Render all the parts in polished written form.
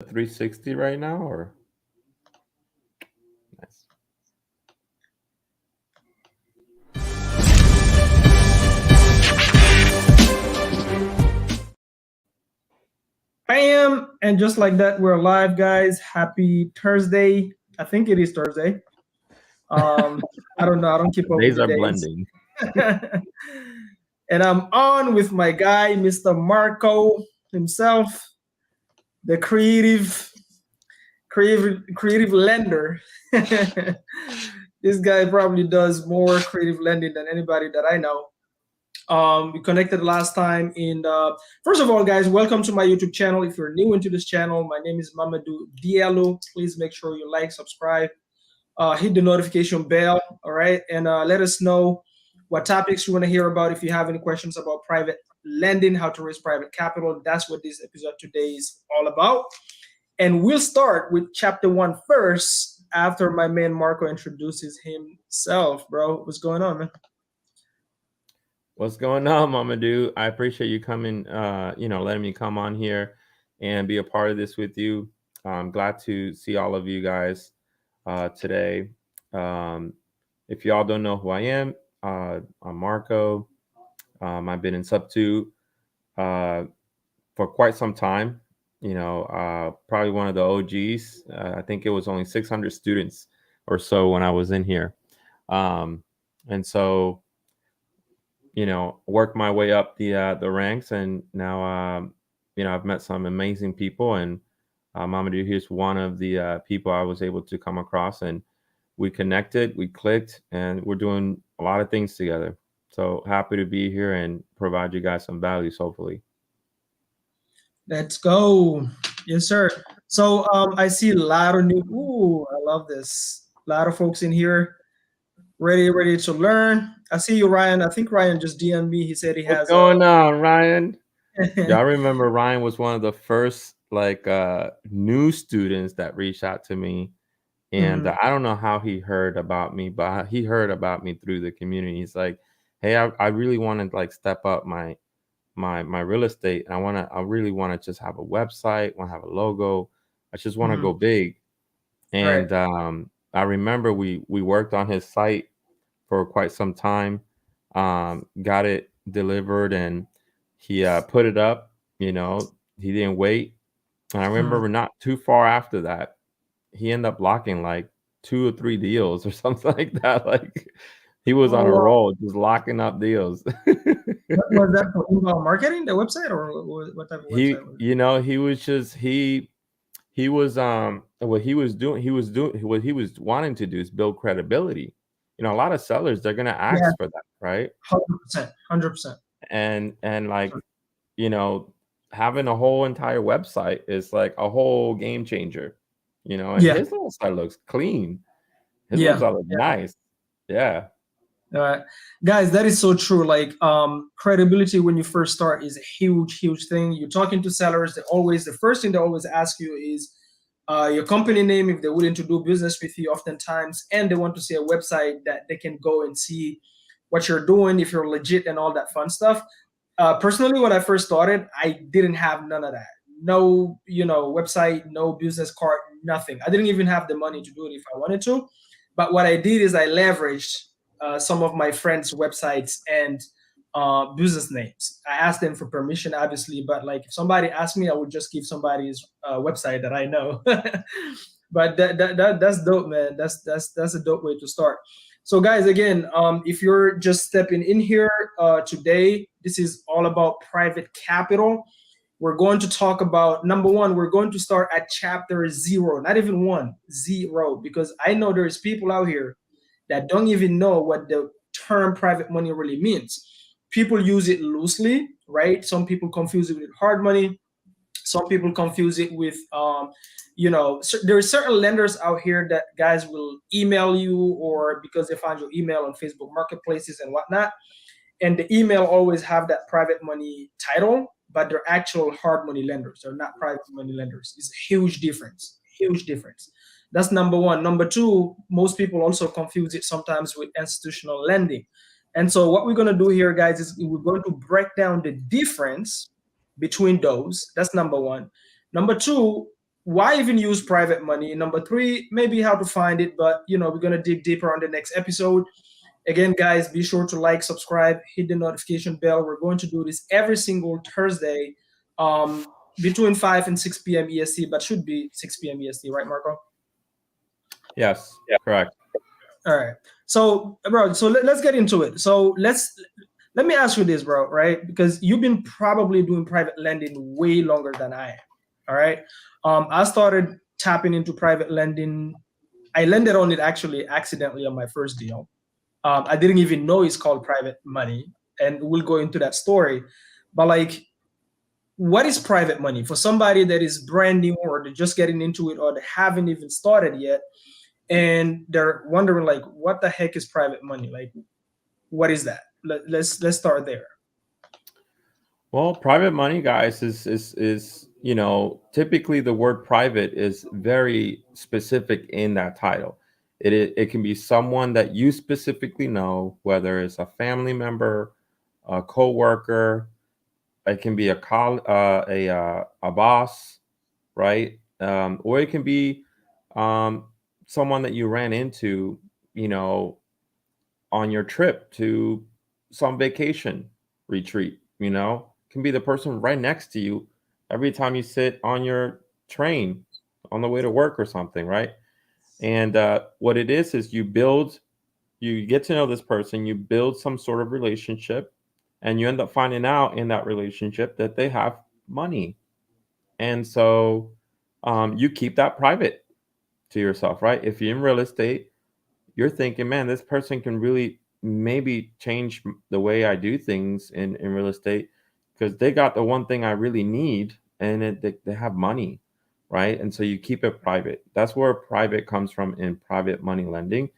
360 right now, or nice. Bam! And just like that, we're live, guys. Happy Thursday. I think it is Thursday. Um, I don't know. I don't keep up with Days the are days. blending. And I'm on with my guy, Mr. Marco himself, the creative lender. This guy probably does more creative lending than anybody that I know. We connected last time in first of all, guys, welcome to my YouTube channel. If you're new into this channel, my name is Mamadou Diallo. Please make sure you like, subscribe, hit the notification bell, all right, and let us know what topics you want to hear about. If you have any questions about private lending, how to raise private capital, that's what this episode today is all about. And we'll start with chapter 1 first after my man Marco introduces himself. Bro, what's going on, man? What's going on, Mamadou? I appreciate you coming, letting me come on here and be a part of this with you. I'm glad to see all of you guys today. Um, if y'all don't know who I am, I'm Marco. I've been in Sub2 uh, for quite some time. Probably one of the OGs. I think it was only 600 students or so when I was in here. Um, and so worked my way up the ranks, and now I've met some amazing people, and Mamadou here's one of the people I was able to come across, and we connected, we clicked, and we're doing a lot of things together. So happy to be here and provide you guys some values, hopefully. Let's go. Yes, sir. So I see a lot of new. Ooh, I love this. A lot of folks in here ready to learn. I see you, Ryan. I think Ryan just DM'd me. He said he What's has a. going on, Ryan? Yeah, I remember Ryan was one of the first new students that reached out to me. And Mhm. I don't know how he heard about me, but he heard about me through the community. He's like, "Hey, I really want to like step up my real estate. And I really want to just have a website, want to have a logo. I just want to Mhm. go big." Right. And I remember we worked on his site for quite some time, got it delivered, and he put it up. He didn't wait. And I Mhm. remember not too far after that, he ended up locking like 2 or 3 deals or something like that. Like he was on Oh, a wow. roll, just locking up deals. What was that for inbound marketing, the website, or what type of website was He was just he was what he was wanting to do is build credibility. A lot of sellers, they're gonna it? Yeah, ask for that, right? 100%, 100%. And like, you know, having a whole entire website is like a whole game changer. And Yeah, his little site looks clean. His yeah. website looks nice. Yeah. Uh, Guys, that is so true. Like, credibility when you first start is a huge thing. You're talking to sellers, the first thing they always ask you is your company name, if they're willing to do business with you, oftentimes, and they want to see a website that they can go and see what you're doing, if you're legit, and all that fun stuff. Personally, when I first started, I didn't have none of that. No, website, no business card, nothing. I didn't even have the money to do it if I wanted to. But what I did is I leveraged some of my friends' websites and business names. I asked them for permission, obviously, but like if somebody asked me, I would just give somebody's website that I know. But that's dope, man. That's a dope way to start. So, guys, again, if you're just stepping in here today, this is all about private capital. We're going to talk about number one. We're going to start at chapter 0, not even 1, 0, because I know there's people out here that don't even know what the term private money really means. People use it loosely, right? Some people confuse it with hard money. Some people confuse it with there are certain lenders out here that guys will email you, or because they find your email on Facebook marketplaces and whatnot, and the email always have that private money title, but they're actual hard money lenders. They're not private money lenders. It's a huge difference. That's number one. Number two, most people also confuse it sometimes with institutional lending. And so what we're going to do here, guys, is we're going to break down the difference between those. That's number one. Number two, why even use private money? Number three, maybe how to find it, but we're gonna dig deeper on the next episode. Again, guys, be sure to like, subscribe, hit the notification bell. We're going to do this every single Thursday, between 5 and 6 p.m. EST, but should be 6 p.m. EST, right, Marco? Yes, correct. All right. So, bro, let's get into it. So let me ask you this, bro, right? Because you've been probably doing private lending way longer than I am. All right. I started tapping into private lending. I landed on it actually accidentally on my first deal. I didn't even know it's called private money, and we'll go into that story. But like, what is private money for somebody that is brand new, or they're just getting into it, or they haven't even started yet, and they're wondering like, what the heck is private money? Like, what is that? Let's start there. Well, private money, guys, is typically the word private is very specific in that title. It can be someone that you specifically know, whether it's a family member, a coworker. It can be a boss, right? Or it can be um, someone that you ran into, you know, on your trip to some vacation retreat. Can be the person right next to you every time you sit on your train on the way to work or something, right? And what it is you get to know this person, you build some sort of relationship, and you end up finding out in that relationship that they have money. And so you keep that private to yourself, right? If you're in real estate, you're thinking, man, this person can really maybe change the way I do things in real estate because they got the one thing I really need, and they have money, right? And so you keep it private. That's where private comes from in private money lending,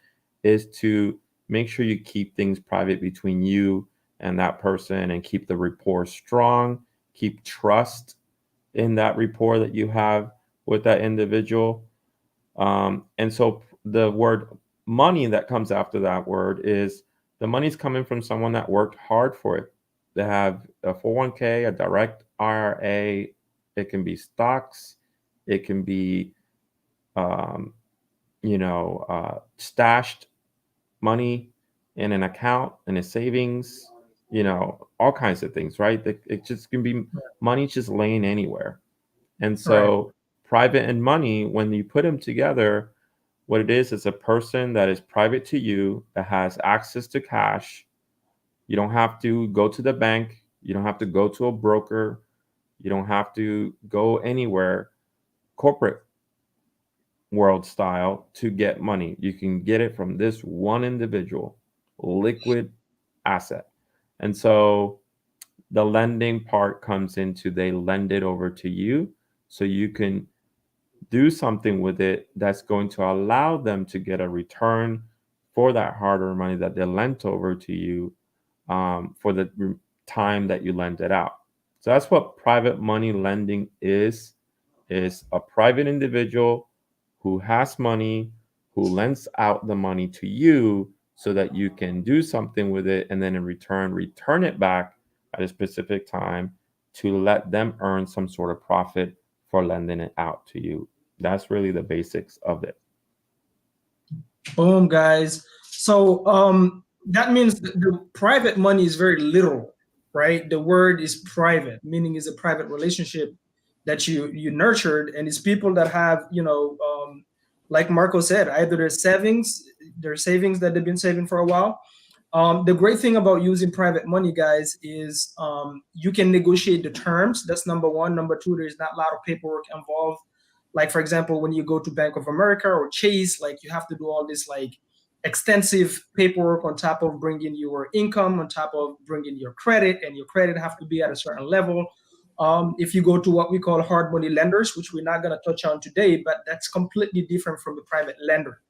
is to make sure you keep things private between you and that person and keep the rapport strong, keep trust in that rapport that you have with that individual. And so the word money that comes after that word is the money's coming from someone that worked hard for it. They have a 401k, a direct IRA. It can be stocks. It can be, stashed money in an account, in a savings, all kinds of things, right? It just can be money just laying anywhere. And Right. so private and money, when you put them together, what it is a person that is private to you, that has access to cash. You don't have to go to the bank. You don't have to go to a broker. You don't have to go anywhere corporate world style to get money. You can get it from this one individual, liquid asset. And so the lending part comes into, they lend it over to you so you can do something with it that's going to allow them to get a return for that hard-earned money that they lent over to you, for the time that you lend it out. So that's what private money lending is a private individual who has money, who lends out the money to you so that you can do something with it, and then in return it back at a specific time to let them earn some sort of profit for lending it out to you. That's really the basics of it. Boom, guys. So that means the private money is very literal, right? The word is private, meaning it's a private relationship that you nurtured, and it's people that have, like Marco said, either their savings that they've been saving for a while. The great thing about using private money, guys, is you can negotiate the terms. That's number one. Number two, there's not a lot of paperwork involved. Like, for example, when you go to Bank of America or Chase, like, you have to do all this like extensive paperwork on top of bringing your income, on top of bringing your credit, and your credit have to be at a certain level. If you go to what we call hard money lenders, which we're not going to touch on today, but that's completely different from the private lender.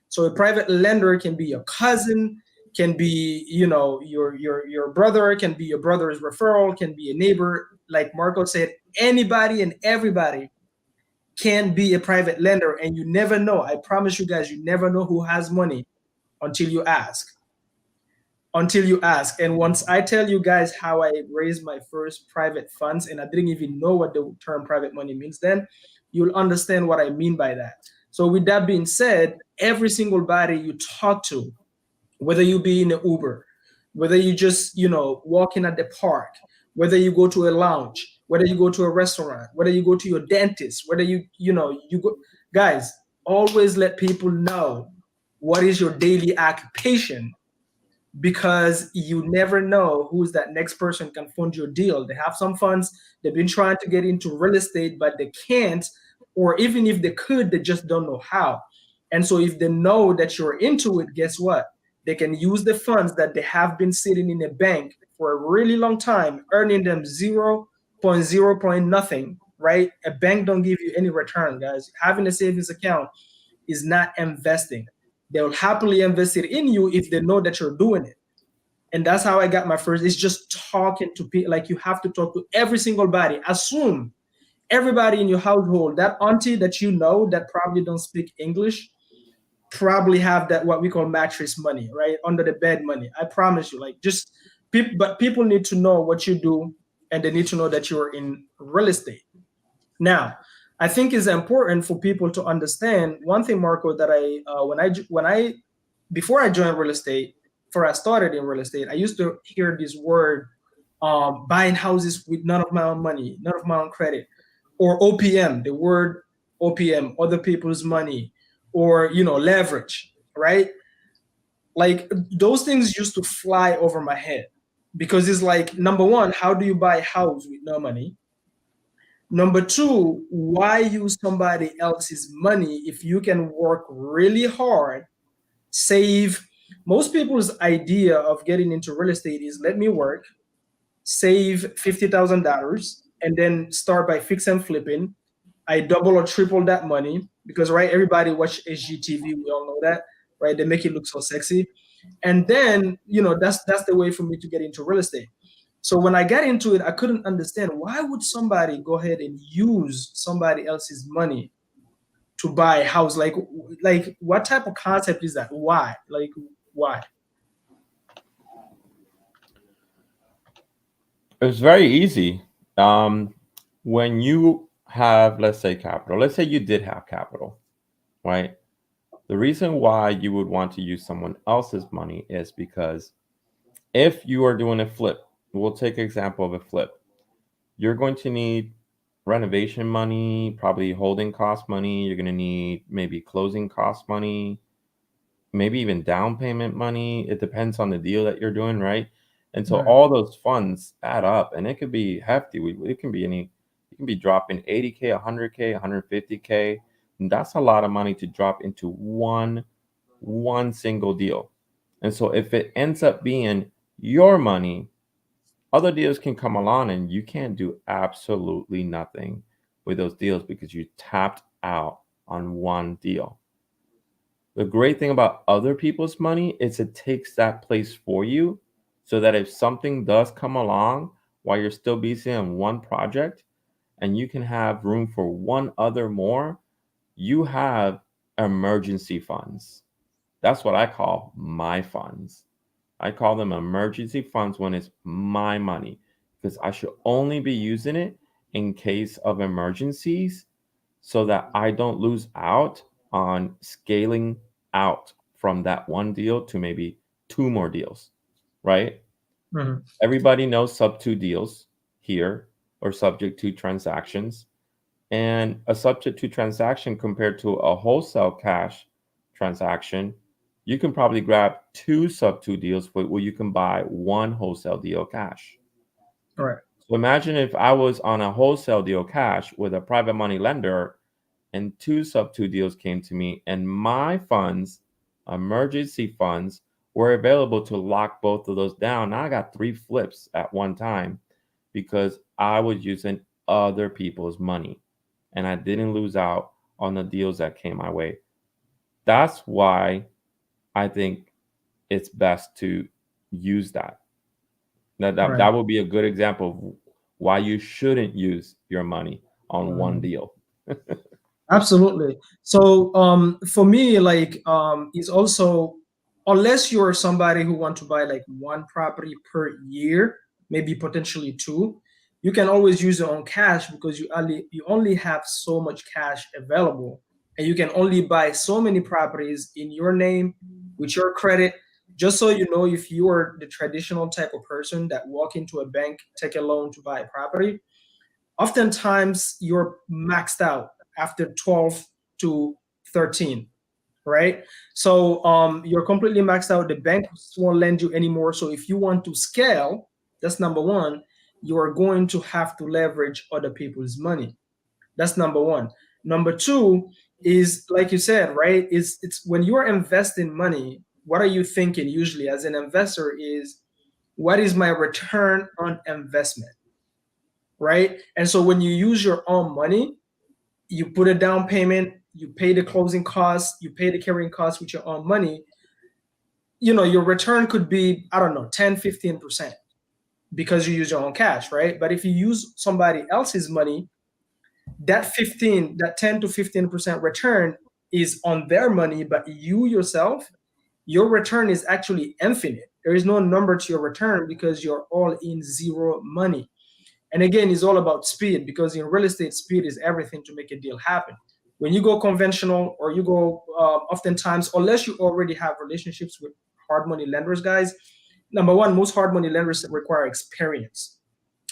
So a private lender can be your cousin, can be, your brother, can be your brother's referral, can be a neighbor. Like Marco said, anybody and everybody can be a private lender, and you never know. I promise you guys, you never know who has money until you ask. Until you ask. And once I tell you guys how I raised my first private funds, and I didn't even know what the term private money means then, you'll understand what I mean by that. So with that being said, every single body you talk to, whether you be in an Uber, whether you just, walking at the park, whether you go to a lounge, whether you go to a restaurant, whether you go to your dentist, whether you go, guys, always let people know what is your daily occupation, because you never know who's that next person can fund your deal. They have some funds, they've been trying to get into real estate, but they can't, or even if they could, they just don't know how. And so if they know that you're into it, guess what? They can use the funds that they have been sitting in a bank for a really long time, earning them 0.0 point nothing, right? A bank don't give you any return, guys. Having a savings account is not investing. They'll happily invest it in you if they know that you're doing it. And that's how I got my first. It's just talking to people. Like, you have to talk to every single body. Assume everybody in your household, that auntie that you know that probably don't speak English, probably have that what we call mattress money, right? Under the bed money. I promise you, like, just people, but people need to know what you do, and they need to know that you're in real estate. Now, I think it's important for people to understand one thing, Marco, that when I before I joined real estate, before I started in real estate, I used to hear this word, buying houses with none of my own money, none of my own credit, or OPM, the word OPM, other people's money, or leverage, right? Like, those things used to fly over my head, because it's like, number one, how do you buy a house with no money? Number two, why use somebody else's money if you can work really hard, save? Most people's idea of getting into real estate is, let me work, save $50,000, and then start by fix and flipping. I double or triple that money, because, right, everybody watch HGTV. We all know that, right? They make it look so sexy, and then that's the way for me to get into real estate. So when I got into it, I couldn't understand, why would somebody go ahead and use somebody else's money to buy a house? Like what type of concept is that? Why? Like, why? It's very easy. When you have, let's say, capital, let's say you did have capital, right? The reason why you would want to use someone else's money is because if you are doing a flip, we'll take example of a flip. You're going to need renovation money, probably holding cost money. You're going to need maybe closing cost money, maybe even down payment money. It depends on the deal that you're doing, right? And so Right. all those funds add up, and it could be hefty. It can be it can be dropping 80K, 100K, 150K. And that's a lot of money to drop into one single deal. And so if it ends up being your money, other deals can come along and you can't do absolutely nothing with those deals because you tapped out on one deal. The great thing about other people's money is it takes that place for you, so that if something does come along while you're still busy on one project and you can have room for one other more, you have emergency funds. That's what I call my funds. I call them emergency funds when it's my money, because I should only be using it in case of emergencies, so that I don't lose out on scaling out from that one deal to maybe two more deals, right? Mhm. Everybody knows sub two deals here, or subject to transactions. And a subject to transaction compared to a wholesale cash transaction, you can probably grab two sub two deals where you can buy one wholesale deal cash. Right. So imagine if I was on a wholesale deal cash with a private money lender, and two sub two deals came to me, and my funds, emergency funds, were available to lock both of those down. Now I got three flips at one time because I was using other people's money, and I didn't lose out on the deals that came my way. That's why I think it's best to use that. That Right. would be a good example of why you shouldn't use your money on one Mhm. deal. Absolutely. So, for me, like, is also, unless you're somebody who want to buy like one property per year, maybe potentially two. you can always use your own cash because you only have so much cash available, and you can only buy so many properties in your name with your credit. Just so you know, if you are the traditional type of person that walk into a bank, take a loan to buy a property, oftentimes you're maxed out after 12 to 13, right? So you're completely maxed out. The bank won't lend you anymore. So if you want to scale, that's number one, you are going to have to leverage other people's money. That's number one. Number two is, like you said, right? Is it's when you're investing money, what are you thinking usually as an investor is, what is my return on investment? Right? And so when you use your own money, you put a down payment, you pay the closing costs, you pay the carrying costs with your own money, your return could be, I don't know, 10, 15% because you use your own cash, right? But if you use somebody else's money, that 10 to 15% return is on their money, but you yourself, your return is actually infinite. There is no number to your return because you're all in zero money. And again, it's all about speed because in real estate, speed is everything to make a deal happen. When you go conventional or you go, oftentimes, unless you already have relationships with hard money lenders, guys, number one, most hard money lenders require experience.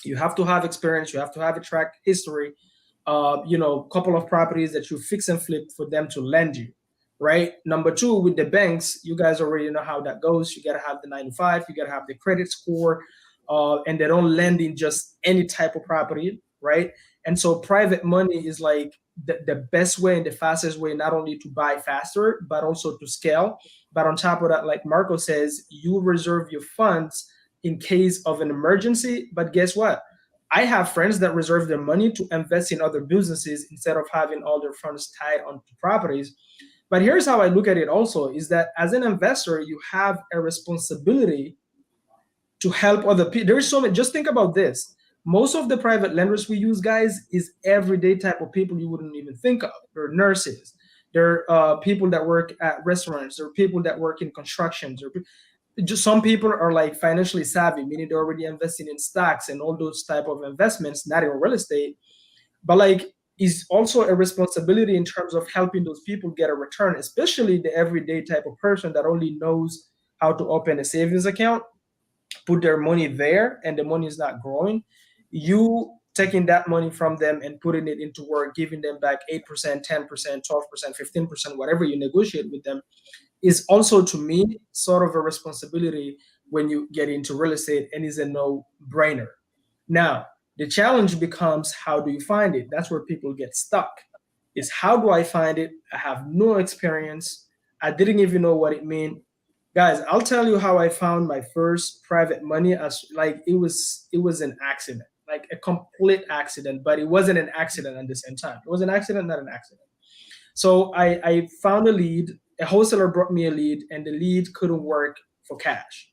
You have to have experience. You have to have a track history, couple of properties that you fix and flip for them to lend you, right? Number two, with the banks, you guys already know how that goes. You got to have the 9 to 5, you got to have the credit score, and they don't lend in just any type of property, right? And so private money is like the best way and the fastest way, not only to buy faster, but also to scale. But on top of that, like Marco says, you reserve your funds in case of an emergency. But guess what? I have friends that reserve their money to invest in other businesses instead of having all their funds tied onto properties. But here's how I look at it also is that as an investor, you have a responsibility to help other people. There's so many, just think about this. Most of the private lenders we use, guys, is everyday type of people you wouldn't even think of. They're nurses. They're people that work at restaurants. There are people that work in constructions. Or just some people are like financially savvy, meaning they're already investing in stocks and all those type of investments, not in real estate. But like, is also a responsibility in terms of helping those people get a return, especially the everyday type of person that only knows how to open a savings account, put their money there, and the money is not growing. You taking that money from them and putting it into work, giving them back 8%, 10%, 12%, 15%, whatever you negotiate with them, is also to me sort of a responsibility when you get into real estate, and is a no-brainer. Now, the challenge becomes, how do you find it? That's where people get stuck. Is, how do I find it? I have no experience. I didn't even know what it meant. Guys, I'll tell you how I found my first private money. As like, it was an accident, like a complete accident, but it wasn't an accident at the same time. It was an accident, not an accident. So I found a lead. A wholesaler brought me a lead, and the lead couldn't work for cash.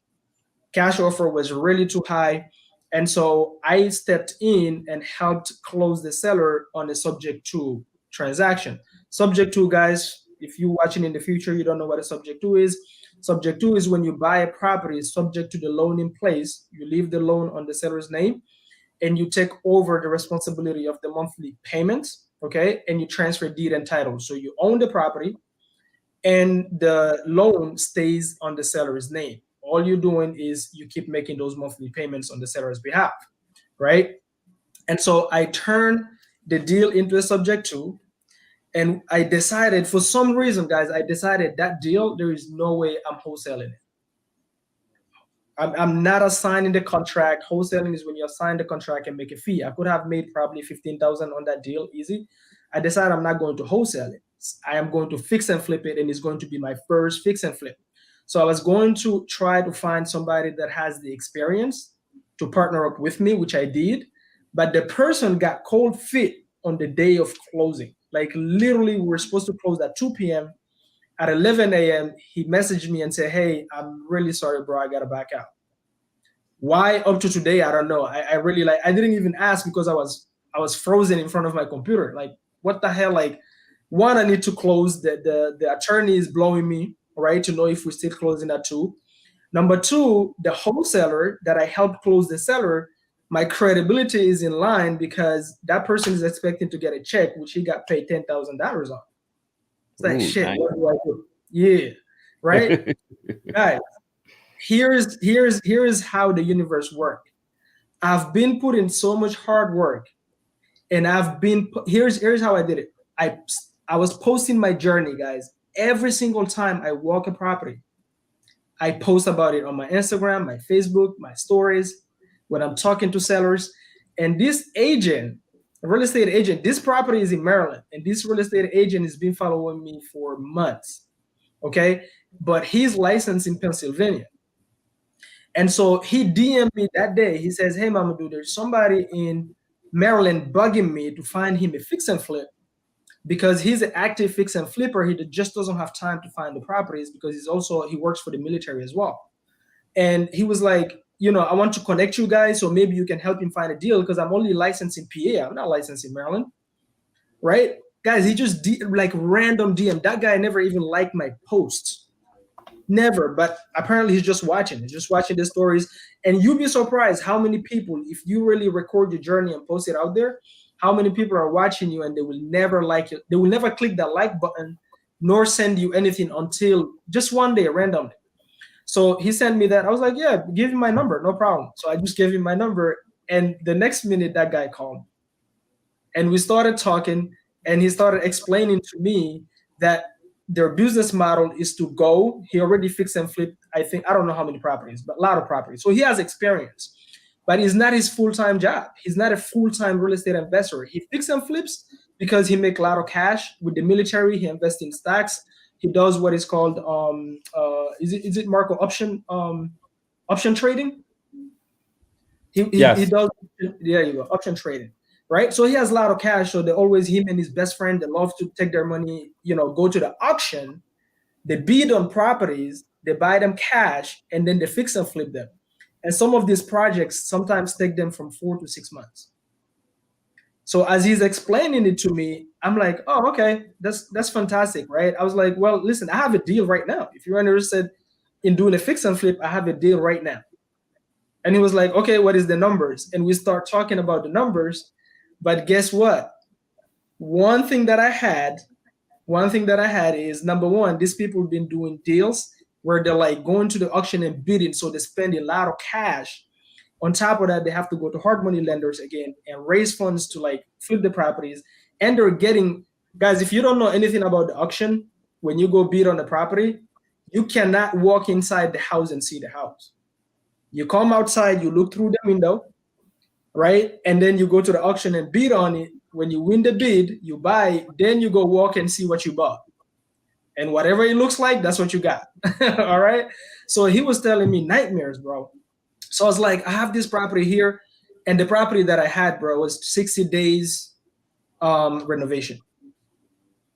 Cash offer was really too high. And so I stepped in and helped close the seller on a subject to transaction. Subject to, guys, if you're watching in the future, you don't know what a subject to is. Subject to is when you buy a property subject to the loan in place, you leave the loan on the seller's name, and you take over the responsibility of the monthly payments, okay? And you transfer deed and title. So you own the property, and the loan stays on the seller's name. All you're doing is you keep making those monthly payments on the seller's behalf, right? And so I turned the deal into a subject to, and I decided, for some reason, guys, I decided that deal, there is no way I'm wholesaling it. I'm not assigning the contract. Wholesaling is when you assign the contract and make a fee. I could have made probably 15,000 on that deal, easy. I decided I'm not going to wholesale it. I am going to fix and flip it, and it's going to be my first fix and flip. So I was going to try to find somebody that has the experience to partner up with me, which I did. But the person got cold feet on the day of closing. Like, literally, we were supposed to close at 2 p.m. At 11 a.m., he messaged me and said, "Hey, I'm really sorry, bro. I got to back out." Why up to today, I don't know. I really, like, I didn't even ask because I was frozen in front of my computer. Like, what the hell? Like, one, I need to close. The attorney is blowing me, right, to know if we're still closing at 2. Number two, the wholesaler that I helped close the seller, my credibility is in line because that person is expecting to get a check, which he got paid $10,000 on. It's like, Ooh, shit, nice. what do I do? Yeah, right? Guys, here's how the universe works. I've been putting so much hard work, and here's how I did it. I was posting my journey, guys. Every single time I walk a property, I post about it on my Instagram, my Facebook, my stories, when I'm talking to sellers. And this agent, a real estate agent, this property is in Maryland, and this real estate agent has been following me for months. Okay. But he's licensed in Pennsylvania. And so he DM'd me that day. He says, "Hey, Mamadou, there's somebody in Maryland bugging me to find him a fix and flip because he's an active fix and flipper. He just doesn't have time to find the properties because he works for the military as well." And he was like, "I want to connect you guys, so maybe you can help him find a deal because I'm only licensed in PA. I'm not licensed in Maryland." Right? Guys, he just like random DM. That guy never even liked my posts. Never, but apparently he's just watching. He's just watching the stories. And you'd be surprised how many people, if you really record your journey and post it out there, how many people are watching you and they will never like it. They will never click that like button nor send you anything until just one day randomly. So he sent me that. I was like, "Yeah, give him my number, no problem." So I just gave him my number. And the next minute that guy called. And we started talking, and he started explaining to me that their business model is to go. He already fixed and flipped, I don't know how many properties, but a lot of properties. So he has experience, but it's not his full-time job. He's not a full-time real estate investor. He fixes and flips because he makes a lot of cash with the military. He invests in stocks. He does what is called is it Marco option trading? Yes. He does. There you go, option trading. Right, so he has a lot of cash. So they always, him and his best friend, they love to take their money, go to the auction, they bid on properties, they buy them cash, and then they fix and flip them. And some of these projects sometimes take them from 4 to 6 months. So as he's explaining it to me, I'm like, "Oh, okay, that's fantastic," right? I was like, "Well, listen, I have a deal right now. If you're interested in doing a fix and flip, I have a deal right now." And he was like, "Okay, what is the numbers?" And we start talking about the numbers. But guess what? One thing that I had is, number one, these people have been doing deals where they're like going to the auction and bidding. So they spend a lot of cash. On top of that, they have to go to hard money lenders again and raise funds to like flip the properties. And they're getting, guys, if you don't know anything about the auction, when you go bid on the property, you cannot walk inside the house and see the house. You come outside, you look through the window, right? And then you go to the auction and bid on it. When you win the bid, you buy it, then you go walk and see what you bought. And whatever it looks like, that's what you got. All right. So he was telling me nightmares, bro. So I was like, I have this property here. And the property that I had, bro, was 60 days renovation.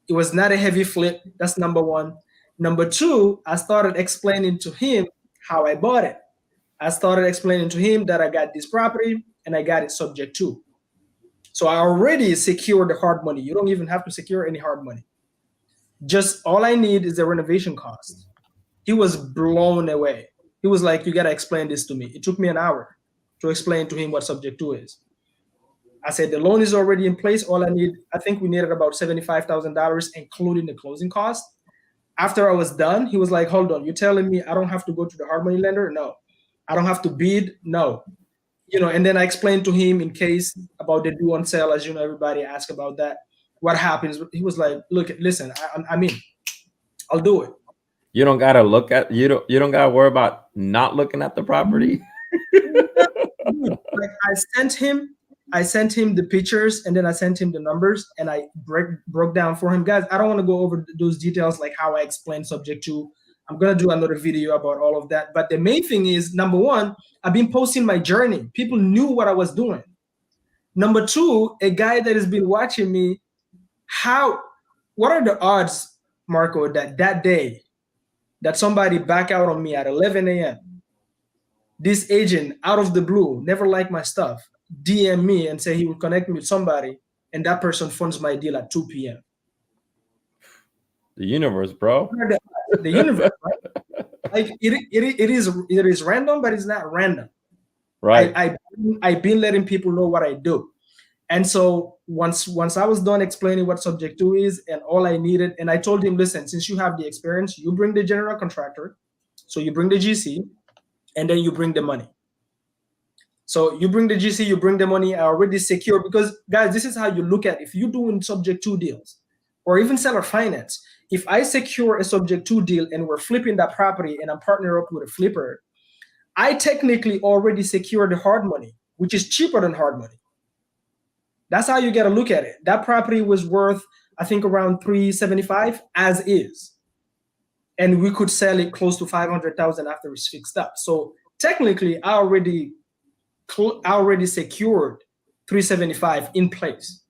It was not a heavy flip. That's number one. Number two, I started explaining to him how I bought it. I started explaining to him that I got this property and I got it subject to. So I already secured the hard money. You don't even have to secure any hard money. Just all I need is the renovation cost. He was blown away. He was like, "You got to explain this to me." It took me an hour to explain to him what subject to is. I said, "The loan is already in place. All I need, I think we needed about $75,000, including the closing cost." After I was done, he was like, "Hold on, you're telling me I don't have to go to the hard money lender?" "No." "I don't have to bid?" "No." And then I explained to him in case about the due on sale, as everybody asked about that. What happens? He was like, "Look, listen, I'm in. I'll do it." You don't gotta you don't gotta worry about not looking at the property. Like I sent him the pictures, and then I sent him the numbers, and I broke down for him. Guys, I don't want to go over those details, like how I explain subject to. I'm gonna do another video about all of that. But the main thing is, number one, I've been posting my journey. People knew what I was doing. Number two, a guy that has been watching me. What are the odds, Marco, that day that somebody back out on me at 11 a.m. This agent, out of the blue, never liked my stuff, DM me and say he will connect me with somebody, and that person funds my deal at 2 p.m. The universe, bro. The universe, right? Like it is random, but it's not random. Right. I I've been letting people know what I do. And so once I was done explaining what subject to is and all I needed, and I told him, listen, since you have the experience, you bring the general contractor, so you bring the GC, and then you bring the money. So you bring the GC, you bring the money, I already secure, because guys, this is how you look at it. If you're doing subject to deals or even seller finance, if I secure a subject to deal and we're flipping that property and I'm partnering up with a flipper, I technically already secured the hard money, which is cheaper than hard money. That's how you got to look at it. That property was worth, I think, around 375 as is. And we could sell it close to 500,000 after it's fixed up. So technically, I already secured 375 in place.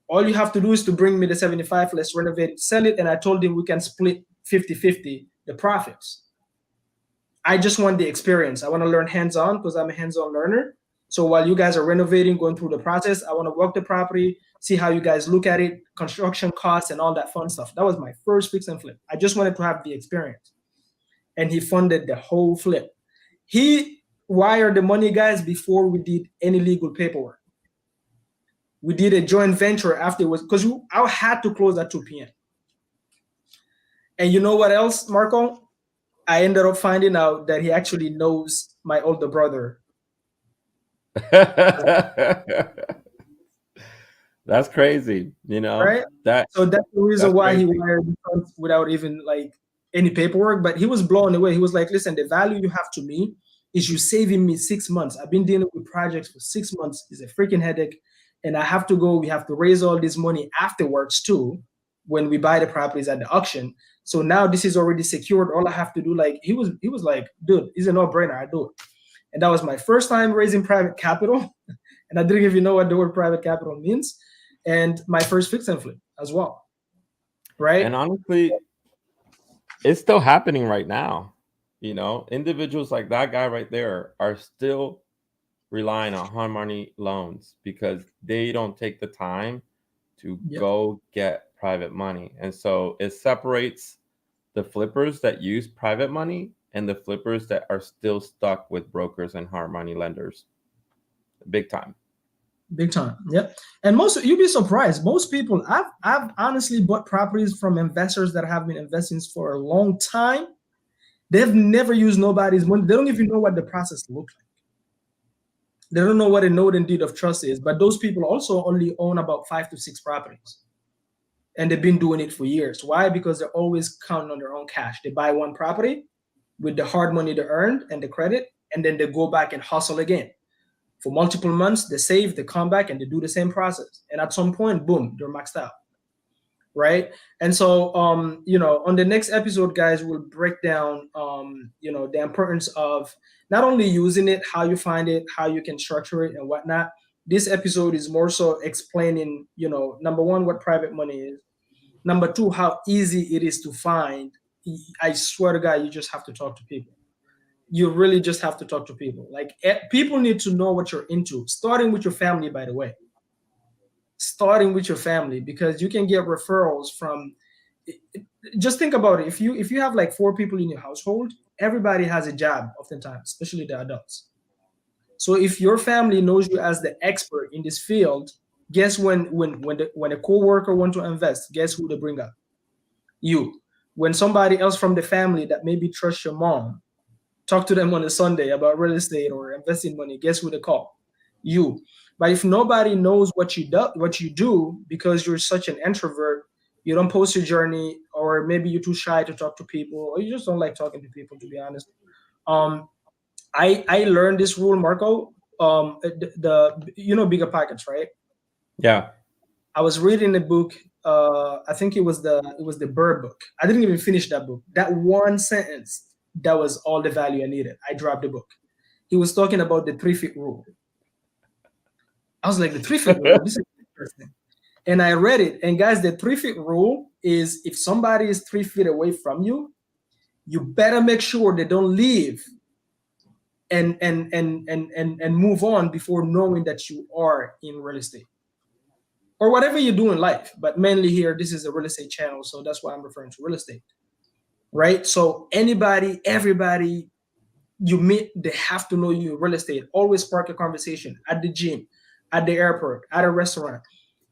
All you have to do is to bring me the 75, let's renovate it, sell it, and I told him we can split 50-50 the profits. I just want the experience. I want to learn hands-on because I'm a hands-on learner. So while you guys are renovating, going through the process, I want to walk the property, see how you guys look at it, construction costs and all that fun stuff. That was my first fix and flip. I just wanted to have the experience. And he funded the whole flip. He wired the money, guys, before we did any legal paperwork. We did a joint venture afterwards because I had to close at 2 p.m. And you know what else, Marco? I ended up finding out that he actually knows my older brother. That's crazy, you know. Right? So that's the reason why he wired the funds without even like any paperwork. But he was blown away. He was like, listen, the value you have to me is you saving me 6 months. I've been dealing with projects for 6 months. It's a freaking headache. And I have to go, we have to raise all this money afterwards too, when we buy the properties at the auction. So now this is already secured. All I have to do, like, he was like, dude, it's a no-brainer. I do it. And that was my first time raising private capital. And I didn't even know what the word private capital means. And my first fix and flip as well. Right. And honestly, it's still happening right now. You know, individuals like that guy right there are still relying on hard money loans because they don't take the time to go get private money. And so it separates the flippers that use private money and the flippers that are still stuck with brokers and hard money lenders. Big time. Big time. Yep. And you'd be surprised. Most people, I've honestly bought properties from investors that have been investing for a long time. They've never used nobody's money. They don't even know what the process looks like. They don't know what a note and deed of trust is. But those people also only own about 5 to 6 properties. And they've been doing it for years. Why? Because they're always counting on their own cash. They buy one property with the hard money they earned and the credit, and then they go back and hustle again. For multiple months, they save, they come back, and they do the same process. And at some point, boom, they're maxed out. Right? And so, you know, on the next episode, guys, we'll break down, you know, the importance of not only using it, how you find it, how you can structure it and whatnot. This episode is more so explaining, you know, number one, what private money is. Number two, how easy it is to find. I swear to God, you just have to talk to people. You really just have to talk to people. Like, people need to know what you're into, starting with your family, by the way. Starting with your family, because you can get referrals from, just think about it. If you have like 4 people in your household, everybody has a job oftentimes, especially the adults. So if your family knows you as the expert in this field, guess when a coworker wants to invest, guess who they bring up? You. When somebody else from the family that maybe trusts your mom, talk to them on a Sunday about real estate or investing money, guess who they call? You. But if nobody knows what you do because you're such an introvert, you don't post your journey, or maybe you're too shy to talk to people, or you just don't like talking to people, to be honest. I learned this rule, Marco. You know, Bigger Pockets, right? Yeah. I was reading a book. I think it was the Burr book. I didn't even finish that book. That one sentence, that was all the value I needed. I dropped the book. He was talking about the 3-feet rule. I was like, the 3-feet rule, this is interesting. And I read it. And guys, the 3-feet rule is, if somebody is 3 feet away from you, you better make sure they don't leave and move on before knowing that you are in real estate. Or whatever you do in life. But mainly here, this is a real estate channel. So that's why I'm referring to real estate. Right? So everybody, you meet, they have to know you in real estate. Always spark a conversation at the gym, at the airport, at a restaurant.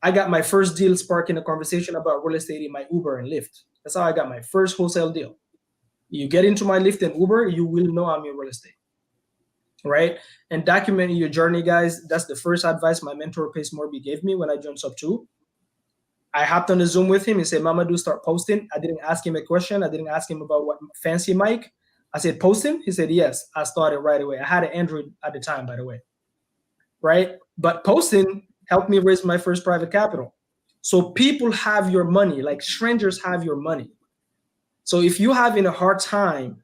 I got my first deal sparking a conversation about real estate in my Uber and Lyft. That's how I got my first wholesale deal. You get into my Lyft and Uber, you will know I'm in real estate, right? And documenting your journey, guys. That's the first advice my mentor Pace Morby gave me when I joined Sub2. I hopped on the Zoom with him. He said, Mamadou, start posting. I didn't ask him a question. I didn't ask him about what fancy mic. I said, post him. He said, yes. I started right away. I had an Android at the time, by the way, right? But posting helped me raise my first private capital. So people have your money, like strangers have your money. So if you're having a hard time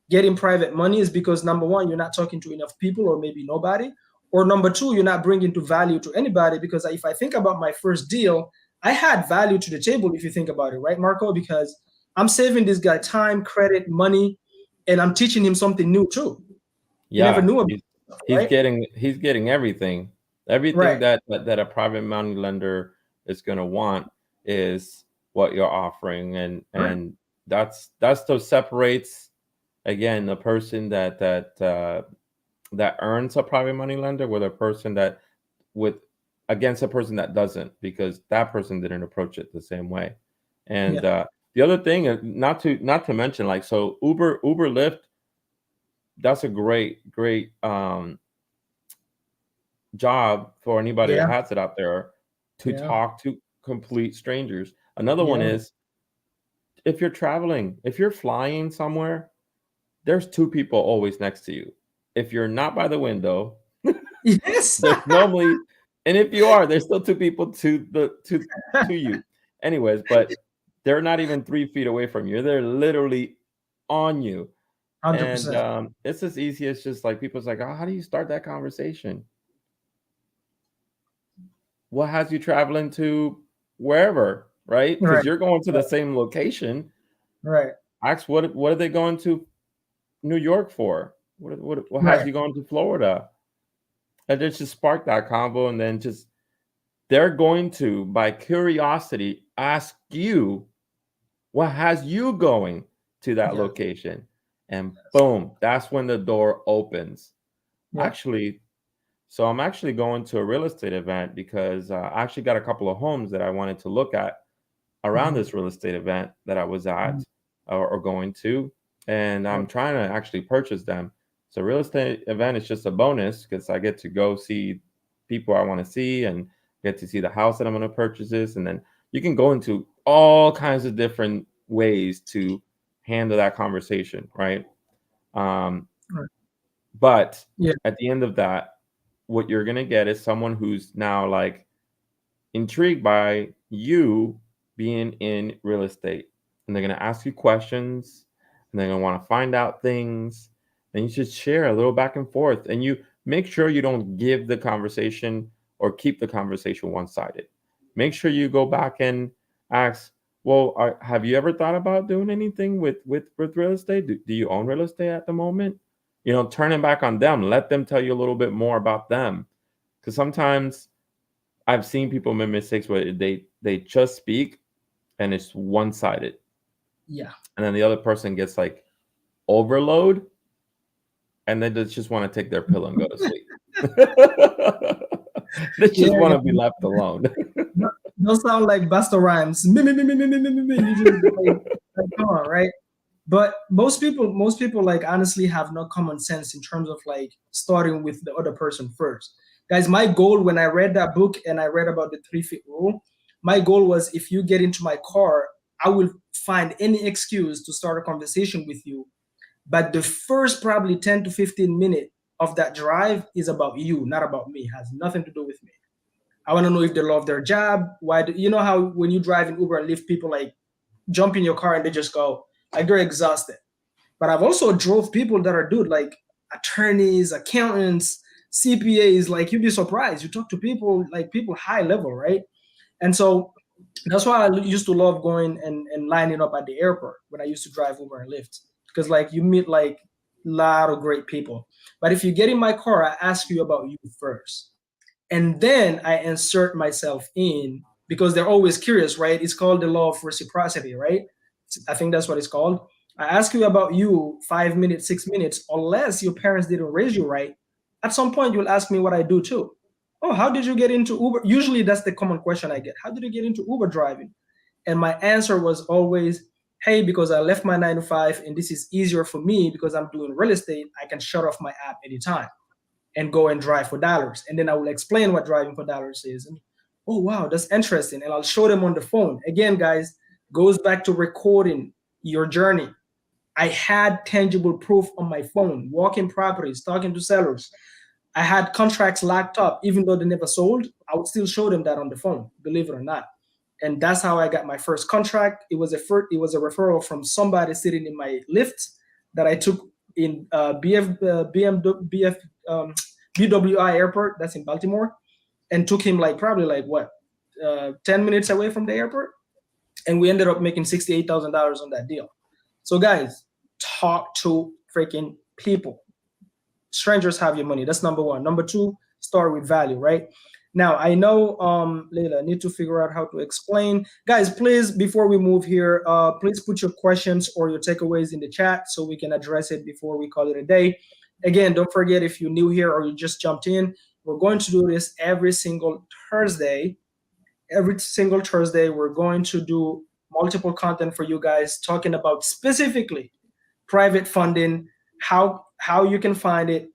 getting private money, is because number one, you're not talking to enough people or maybe nobody. Or number two, you're not bringing to value to anybody. Because if I think about my first deal, I had value to the table, if you think about it, right, Marco? Because I'm saving this guy time, credit, money, and I'm teaching him something new too. He never Yeah, knew about stuff, right? he's getting everything. Everything Right. that a private money lender is going to want is what you're offering, and Right. and that's what separates, again, the person that earns a private money lender with a person that with against a person that doesn't, because that person didn't approach it the same way. And Yeah. the other thing, not to mention, like, so Uber Lyft, that's a great job for anybody that Yeah. has it out there to Yeah. talk to complete strangers. Another one Yeah. is, if you're traveling, if you're flying somewhere, there's two people always next to you. If you're not by the window, Yes. there's normally, and if you are, there's still two people to you. Anyways, but they're not even 3 feet away from you. They're literally on you. And 100%. it's as easy as just like, people's like, oh, how do you start that conversation? What has you traveling to wherever, right? Because Right. you're going to the same location. Right. Ask, what are they going to New York for? What has Right. you going to Florida? And just spark that convo, and then just, they're going to, by curiosity, ask you what has you going to that Yeah. location, and boom, that's when the door opens. Yeah. Actually, so I'm actually going to a real estate event, because I actually got a couple of homes that I wanted to look at around this real estate event that I was at, or going to, and I'm trying to actually purchase them. So real estate event is just a bonus, because I get to go see people I want to see, and get to see the house that I'm going to purchase this. And then you can go into all kinds of different ways to handle that conversation, right? Right. But Yeah. at the end of that, what you're going to get is someone who's now like intrigued by you being in real estate, and they're going to ask you questions, and they're going to want to find out things, and you should share a little back and forth, and you make sure you don't give the conversation or keep the conversation one-sided. Make sure you go back and ask, well, have you ever thought about doing anything with real estate? Do you own real estate at the moment? Turn it back on them. Let them tell you a little bit more about them, because sometimes I've seen people make mistakes where they just speak and it's one-sided. Yeah. And then the other person gets like overload, and then they just want to take their pill and go to sleep. They just want to be left alone. Don't sound like Busta Rhymes. Me, me, me, me, me, me, me, me. You just like, come on, right? But most people like honestly have no common sense in terms of like starting with the other person first. Guys, my goal when I read that book and I read about the 3 feet rule, my goal was, if you get into my car, I will find any excuse to start a conversation with you. But the first probably 10 to 15 minutes of that drive is about you, not about me. It has nothing to do with me. I want to know if they love their job. Why you know how when you drive in Uber and Lyft, people like jump in your car and they just go, like they're exhausted. But I've also drove people that are dude, like attorneys, accountants, CPAs. Like you'd be surprised. You talk to people like people high level, right? And so that's why I used to love going and lining up at the airport when I used to drive Uber and Lyft, because like you meet like a lot of great people. But if you get in my car, I ask you about you first, and then I insert myself in, because they're always curious, right? It's called the law of reciprocity, right? I think that's what it's called. I ask you about you 5 minutes, 6 minutes, unless your parents didn't raise you right. At some point, you'll ask me what I do too. Oh, how did you get into Uber? Usually, that's the common question I get. How did you get into Uber driving? And my answer was always, hey, because I left my 9 to 5 and this is easier for me because I'm doing real estate, I can shut off my app anytime and go and drive for dollars. And then I will explain what driving for dollars is. And oh, wow, that's interesting. And I'll show them on the phone. Again, guys, goes back to recording your journey. I had tangible proof on my phone, walking properties, talking to sellers. I had contracts locked up, even though they never sold. I would still show them that on the phone, believe it or not. And that's how I got my first contract. It was a referral from somebody sitting in my lift that I took in BWI Airport. That's in Baltimore, and took him like probably like what 10 minutes away from the airport, and we ended up making $68,000 on that deal. So guys, talk to freaking people. Strangers have your money. That's number one. Number two, start with value, right? Now I know Leila, I need to figure out how to explain. Guys, please, before we move here, please put your questions or your takeaways in the chat so we can address it before we call it a day. Again, don't forget, if you're new here or you just jumped in, we're going to do this every single Thursday. Every single Thursday, we're going to do multiple content for you guys talking about specifically private funding, how you can find it,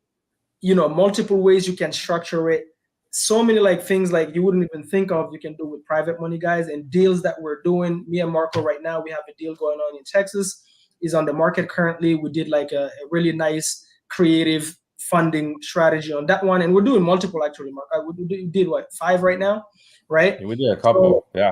multiple ways you can structure it. So many like things like you wouldn't even think of you can do with private money, guys, and deals that we're doing. Me and Marco right now, we have a deal going on in Texas. Is on the market currently. We did like a really nice creative funding strategy on that one, and we're doing multiple actually. Mark, we did what, 5 right now, right? We did a couple, yeah.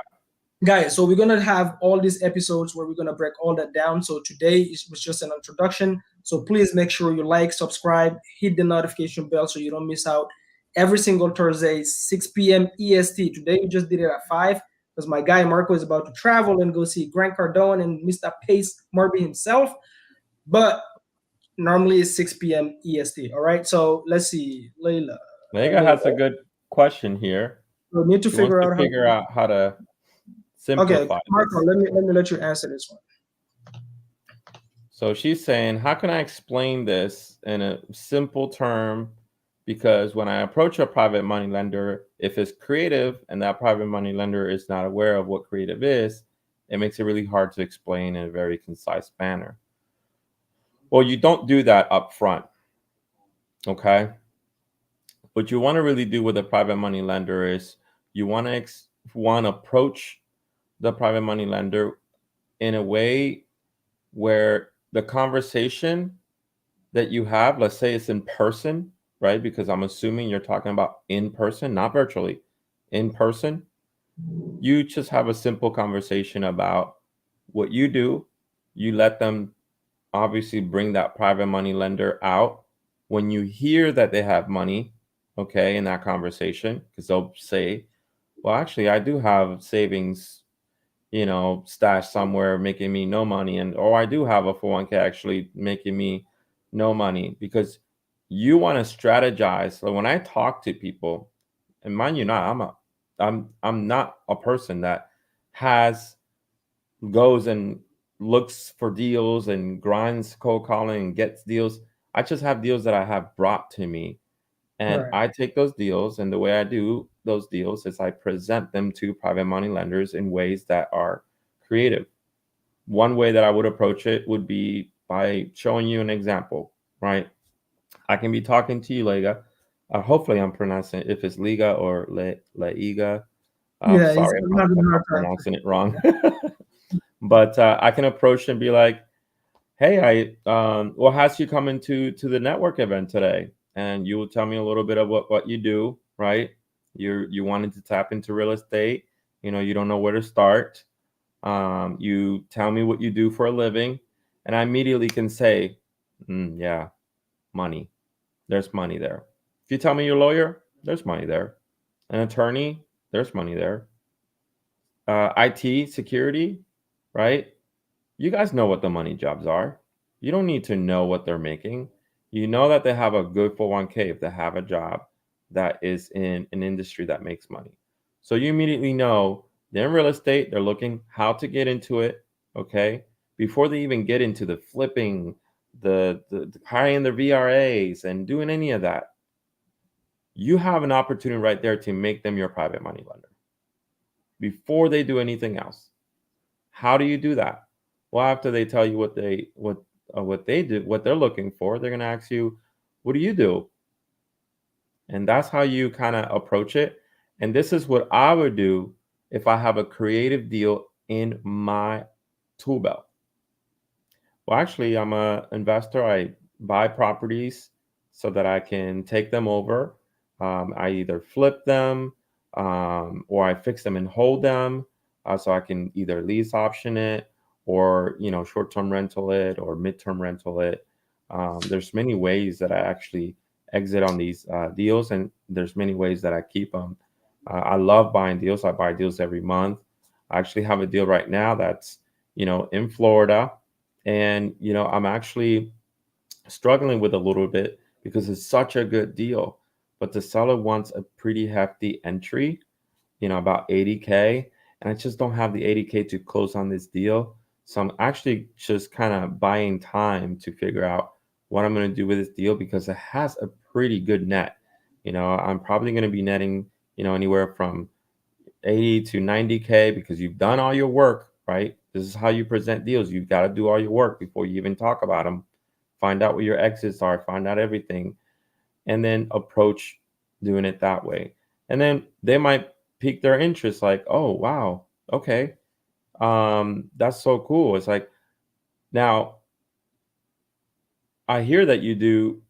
Guys, so we're gonna have all these episodes where we're gonna break all that down. So today was just an introduction. So please make sure you like, subscribe, hit the notification bell so you don't miss out. Every single Thursday, 6 p.m. EST. Today we just did it at 5 because my guy Marco is about to travel and go see Grant Cardone and Mr. Pace Marby himself. But normally it's 6 p.m. EST. All right. So let's see, Leila. Leila has a good question here. We need to figure out how to simplify. Okay, Marco, let me let you answer this one. So she's saying, how can I explain this in a simple term? Because when I approach a private money lender, if it's creative and that private money lender is not aware of what creative is, it makes it really hard to explain in a very concise manner. Well, you don't do that up front, okay? What you want to really do with a private money lender is you want to approach the private money lender in a way where the conversation that you have, let's say it's in person, right? Because I'm assuming you're talking about in person, not virtually, in person. You just have a simple conversation about what you do. You let them obviously bring that private money lender out. When you hear that they have money, okay, in that conversation, because they'll say, well, actually, I do have savings, stashed somewhere making me no money. Or I do have a 401k actually making me no money, because you want to strategize. So when I talk to people, and mind you not, I'm not a person that goes and looks for deals and grinds cold calling and gets deals. I just have deals that I have brought to me. And Right. I take those deals, and the way I do those deals is I present them to private money lenders in ways that are creative. One way that I would approach it would be by showing you an example, right? I can be talking to you, Lega. Hopefully I'm pronouncing it, if it's Liga or Leiga. Yeah, Sorry if I'm pronouncing it wrong. But I can approach and be like, hey, what has you coming to the network event today? And you will tell me a little bit of what you do, right? You wanted to tap into real estate. You don't know where to start. You tell me what you do for a living, and I immediately can say, yeah, money. There's money there. If you tell me you're a lawyer, there's money there. An attorney, there's money there. IT, security, right? You guys know what the money jobs are. You don't need to know what they're making. You know that they have a good 401k if they have a job that is in an industry that makes money. So you immediately know they're in real estate. They're looking how to get into it, okay? before they even get into the flipping, the hiring the VRAs and doing any of that, you have an opportunity right there to make them your private money lender before they do anything else. How do you do that? Well, after they tell you what they do, what they're looking for, they're going to ask you, what do you do? And that's how you kind of approach it. And this is what I would do if I have a creative deal in my tool belt. Well, actually, I'm an investor. I buy properties so that I can take them over. I either flip them or I fix them and hold them, so I can either lease option it or short-term rental it or mid-term rental it. There's many ways that I actually exit on these deals, and there's many ways that I keep them. I love buying deals. I buy deals every month. I actually have a deal right now that's in Florida, and I'm actually struggling with a little bit because it's such a good deal, but the seller wants a pretty hefty entry, about 80K, and I just don't have the 80K to close on this deal. So I'm actually just kind of buying time to figure out what I'm going to do with this deal because it has a pretty good net. I'm probably going to be netting anywhere from 80 to 90K because you've done all your work, right? This is how you present deals. You've got to do all your work before you even talk about them. Find out what your exits are, find out everything, and then approach doing it that way. And then they might pique their interest, like, oh, wow, okay. That's so cool. It's like, now I hear that you do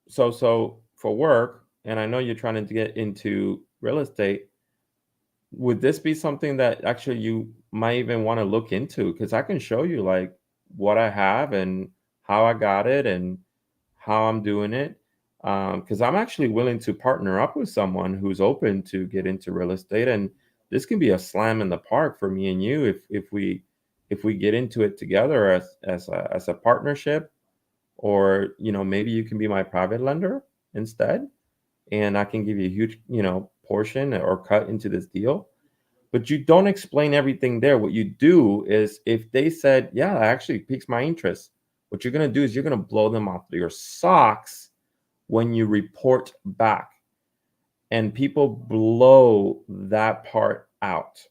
so for work, and I know you're trying to get into real estate. Would this be something that actually you might even want to look into? Because I can show you like what I have and how I got it and how I'm doing it. Because I'm actually willing to partner up with someone who's open to get into real estate, and this can be a slam in the park for me and you if we get into it together as a partnership, or maybe you can be my private lender instead, and I can give you a huge portion or cut into this deal. But you don't explain everything there. What you do is, if they said, yeah, that actually piques my interest, what you're going to do is you're going to blow them off your socks when you report back. And people blow that part out.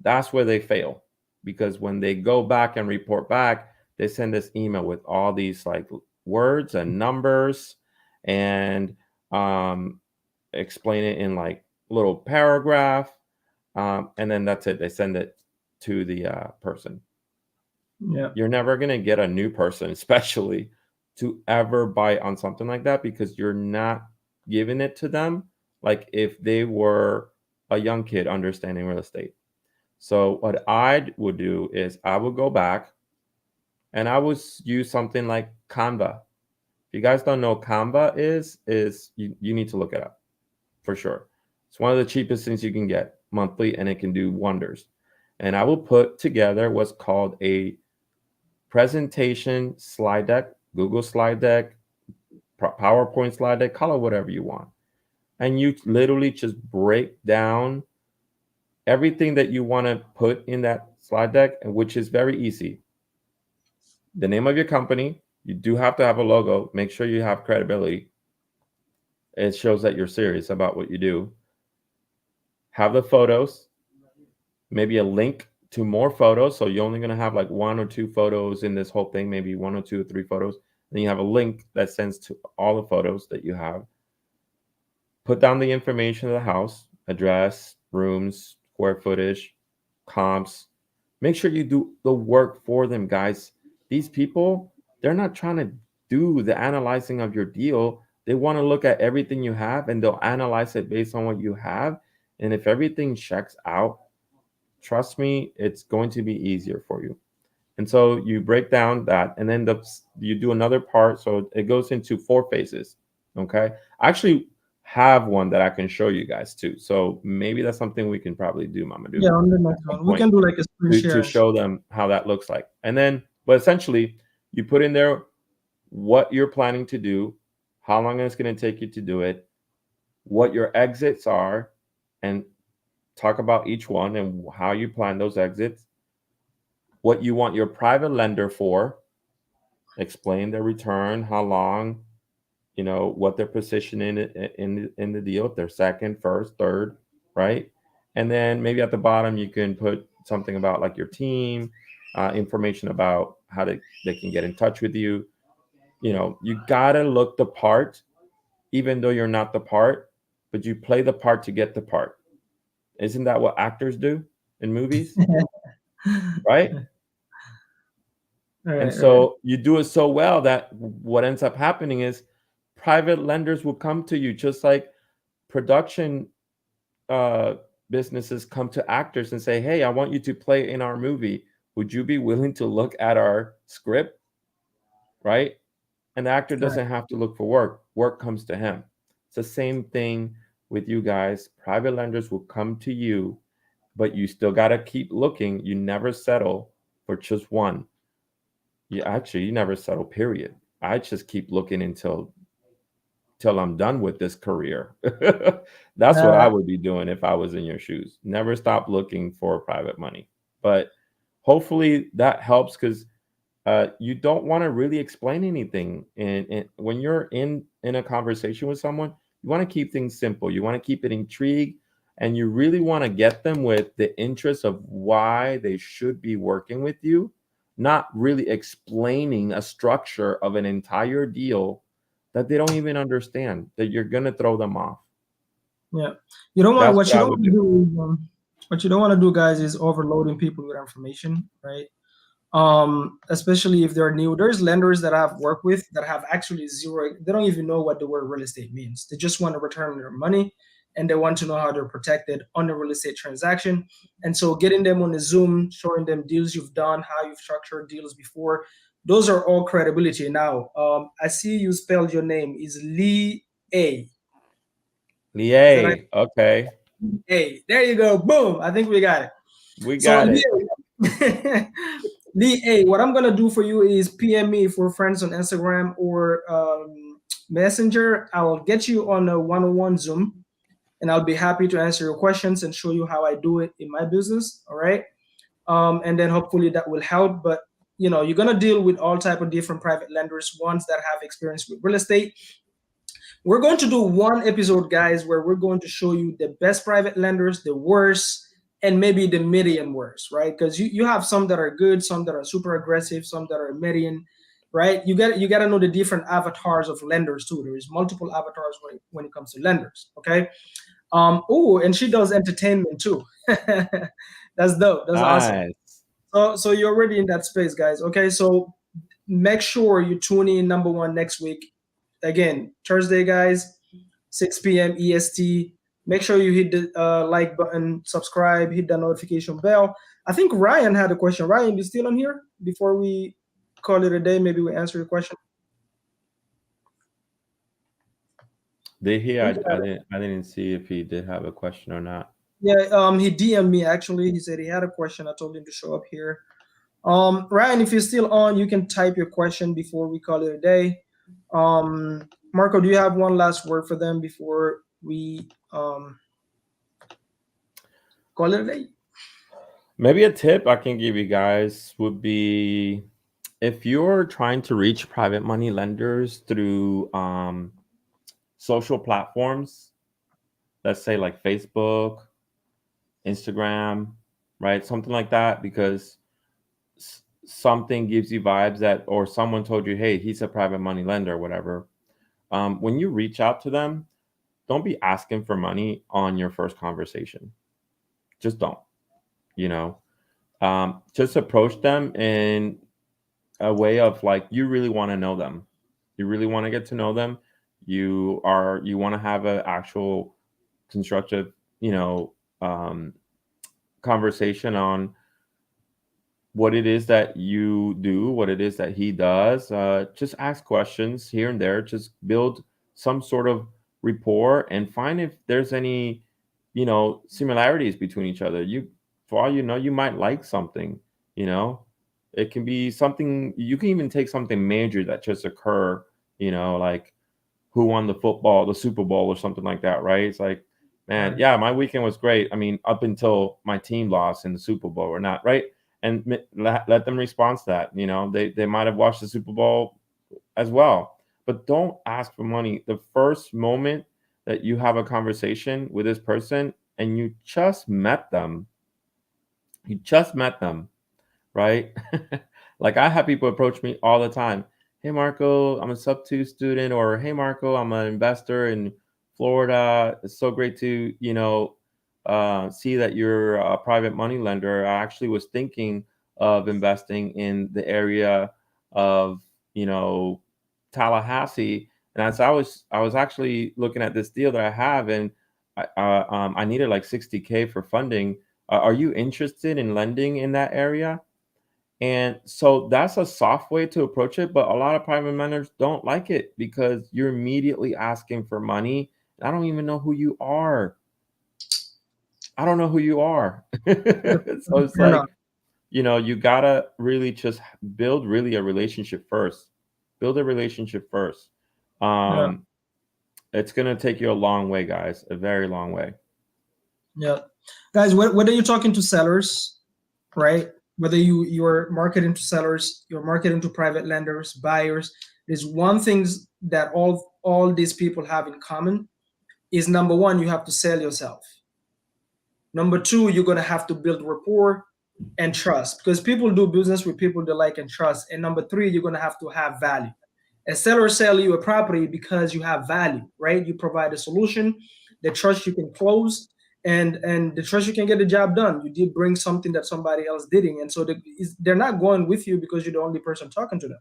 That's where they fail, because when they go back and report back, they send this email with all these like words and numbers, and explain it in like little paragraph, and then that's it. They send it to the person. Yeah. You're never going to get a new person, especially, to ever buy on something like that, because you're not giving it to them like if they were a young kid understanding real estate. So what I would do is I would go back and I would use something like Canva. If you guys don't know what Canva is you need to look it up for sure. It's one of the cheapest things you can get monthly, and it can do wonders. And I will put together what's called a presentation slide deck, Google slide deck, PowerPoint slide deck, call it whatever you want. And you literally just break down everything that you want to put in that slide deck, and which is very easy. The name of your company, you do have to have a logo. Make sure you have credibility. It shows that you're serious about what you do. Have the photos, maybe a link to more photos. So you're only going to have like 1 or 2 photos in this whole thing, maybe 1 or 2 or 3 photos. Then you have a link that sends to all the photos that you have. Put down the information of the house, address, rooms, square footage, comps. Make sure you do the work for them, guys. These people, they're not trying to do the analyzing of your deal. They want to look at everything you have, and they'll analyze it based on what you have. And if everything checks out, trust me, it's going to be easier for you. And so you break down that, and then you do another part. So it goes into 4 phases. Okay. I actually have one that I can show you guys too. So maybe that's something we can probably do, Mamadou, Yeah, on the next at some one. We point, can do like a screen to share. show them how that looks like. And then, but essentially, you put in there what you're planning to do, how long it's going to take you to do it, what your exits are, and talk about each one and how you plan those exits. what you want your private lender for, explain their return, how long, what their position in the deal, if they're second, first, third, right? And then maybe at the bottom you can put something about like your team, information about how they can get in touch with you. You gotta look the part, even though you're not the part, but you play the part to get the part. Isn't that what actors do in movies, right? And Right, right. so you do it so well that what ends up happening is private lenders will come to you, just like production uh, businesses come to actors and say, "Hey, I want you to play in our movie. Would you be willing to look at our script?" Right? And the actor Right. doesn't have to look for work. Work comes to him. It's the same thing with you guys. Private lenders will come to you, but you still got to keep looking. You never settle for just one. You never settle, period. I just keep looking until I'm done with this career. That's what I Uh, would be doing if I was in your shoes. Never stop looking for private money. But hopefully that helps, because you don't want to really explain anything. And when you're in a conversation with someone, you want to keep things simple. You want to keep it intrigued, and you really want to get them with the interest of why they should be working with you, not really explaining a structure of an entire deal that they don't even understand, that you're gonna throw them off. yeah. You don't want That's what what you I don't would want to do. do is, what you don't want to do, guys, is overloading people with information, right? Especially if they're new. There's lenders that I've worked with that have actually zero, they don't even know what the word real estate means. They just want to return their money, and they want to know how they're protected on the real estate transaction. And so getting them on the Zoom, showing them deals you've done, how you've structured deals before, those are all credibility. Now, I see you spelled your name is Lee A. Is that right? Yay. Okay. Hey, there you go. Boom. I think we got it. We So got it. Lee, Lee, hey, what I'm gonna do for you is PM me if we're friends on Instagram or Messenger. I'll get you on a one-on-one Zoom, and I'll be happy to answer your questions and show you how I do it in my business. All right, and then hopefully that will help. But you're gonna deal with all type of different private lenders, ones that have experience with real estate. We're going to do one episode, guys, where we're going to show you the best private lenders, the worst, and maybe the median worst, right? Because you have some that are good, some that are super aggressive, some that are median, right? You got to know the different avatars of lenders too. There is multiple avatars when it comes to lenders. Okay. Oh, and she does entertainment too. That's dope. That's awesome. Nice. So you're already in that space, guys. Okay, so make sure you tune in number one next week. Again, Thursday, guys, 6 p.m. EST. Make sure you hit the like button, subscribe, hit the notification bell. I think Ryan had a question. Ryan, you still on here? Before we call it a day, maybe we answer your question. Did he? I I, think I didn't. I didn't see if he did have a question or not. yeah, he DM'd me actually. He said he had a question. I told him to show up here. Ryan, if you're still on, you can type your question before we call it a day. Marco, do you have one last word for them before we call it a day? Maybe a tip I can give you guys would be, if you're trying to reach private money lenders through social platforms, let's say like Facebook, Instagram, right? Something like that, because something gives you vibes that, or someone told you, hey, he's a private money lender or whatever. When you reach out to them, don't be asking for money on your first conversation. Just don't, you know, just approach them in a way of like, you really want to know them. You really want to get to know them. You want to have an actual constructive, um, conversation on what it is that you do, what it is that he does. Just ask questions here and there. Just build some sort of rapport and find if there's any, similarities between each other. For all you know, you might like something. You know, it can be something. You can even take something major that just occur. Like who won the Super Bowl, or something like that, right? It's like, man, Right. yeah, my weekend was great. I mean, up until my team lost in the Super Bowl or not, right? and let them respond to that. You know, they might have watched the Super Bowl as well, but don't ask for money the first moment that you have a conversation with this person and you just met them. You just met them, right? Like I have people approach me all the time. Hey Marco, I'm a sub 2 student, or hey Marco, I'm an investor in Florida. It's so great to, see that you're a private money lender. I actually was thinking of investing in the area of, Tallahassee. And as I was actually looking at this deal that I have, and I needed like 60K for funding. Are you interested in lending in that area? And so that's a soft way to approach it, but a lot of private lenders don't like it because you're immediately asking for money. I don't even know who you are. I don't know who you are. So it's Fair like, enough. you gotta really just build really a relationship first. Build a relationship first. Yeah. It's gonna take you a long way, guys. A very long way. Yeah. Guys, whether you're talking to sellers, right? Whether you're marketing to sellers, you're marketing to private lenders, buyers, there's one things that all these people have in common is number one, you have to sell yourself. Number two, you're gonna have to build rapport and trust because people do business with people they like and trust. And number three, you're gonna have to have value. A seller sell you a property because you have value, right? You provide a solution, the trust you can close, and the trust you can get the job done. You did bring something that somebody else didn't, and so they're not going with you because you're the only person talking to them.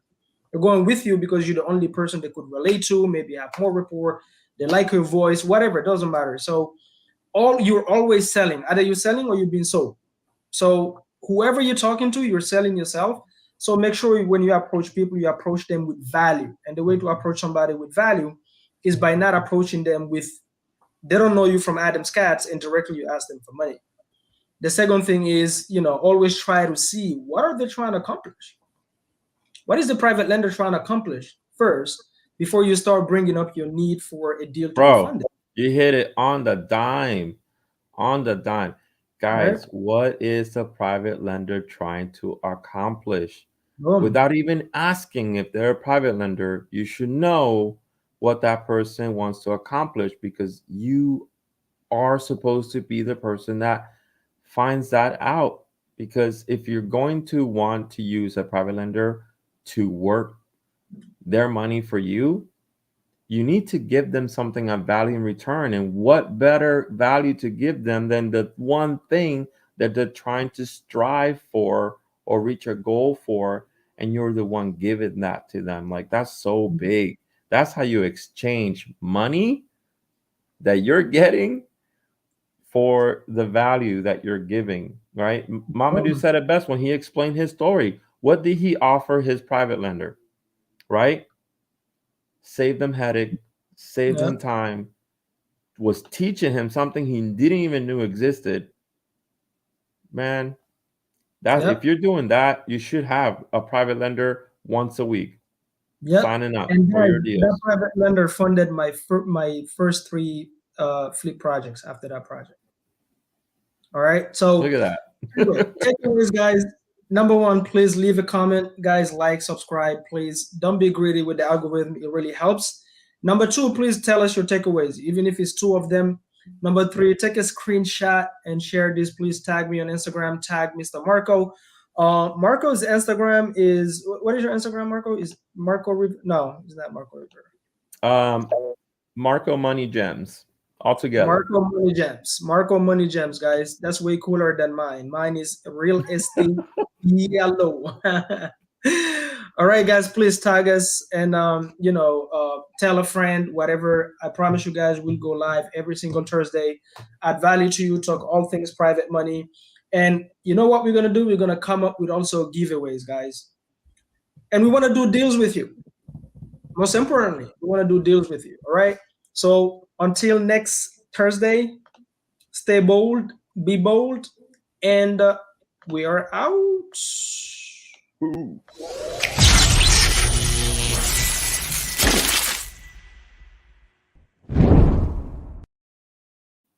They're going with you because you're the only person they could relate to, maybe have more rapport. They like your voice, whatever. It doesn't matter. So you're always selling. Either you're selling or you're being sold. So whoever you're talking to, you're selling yourself. So make sure when you approach people, you approach them with value. And the way to approach somebody with value is by not approaching them with they don't know you from Adam's cats and directly you ask them for money. The second thing is, always try to see what are they trying to accomplish. What is the private lender trying to accomplish first before you start bringing up your need for a deal to be Bro, funded? you hit it on the dime. On the dime. Right? Guys, what is the private lender trying to accomplish? Boom. Without even asking if they're a private lender, you should know what that person wants to accomplish because you are supposed to be the person that finds that out. Because if you're going to want to use a private lender to work their money for you, you need to give them something of value in return. And what better value to give them than the one thing that they're trying to strive for or reach a goal for? And you're the one giving that to them. Like, that's so big. That's how you exchange money that you're getting for the value that you're giving, right? Mamadou Boom. said it best when he explained his story. What did he offer his private lender, right? Save them headache, save Yeah. them time, was teaching him something he didn't even know existed. Man, that's if Yep. you're doing that, you should have a private lender once a week Yep. signing up And for guys, your that deals. private lender funded my first three flip projects after that project. All right. Look So at anyway, that. takeaways, guys. Number one, please leave a comment. Guys, like, subscribe. Please don't be greedy with the algorithm. It really helps. Number two, please tell us your takeaways, even if it's two of them. Number three, take a screenshot and share this. Please tag me on Instagram. Tag Mr. Marco. Marco's Instagram is what is your Instagram, Marco? Is Marco? No, it's not Marco Rivera. um, Marco Money Gems altogether. Marco Money Gems. Marco Money Gems, guys. That's way cooler than mine. Mine is real estate yellow. All right, guys, please tag us and tell a friend, whatever. I promise you guys we'll go live every single Thursday. Add value to you, talk all things private money. And you know what we're gonna do? We're gonna come up with also giveaways, guys. And we want to do deals with you. Most importantly, we want to do deals with you. All right. So until next Thursday, stay bold, be bold, and we are out. Ooh.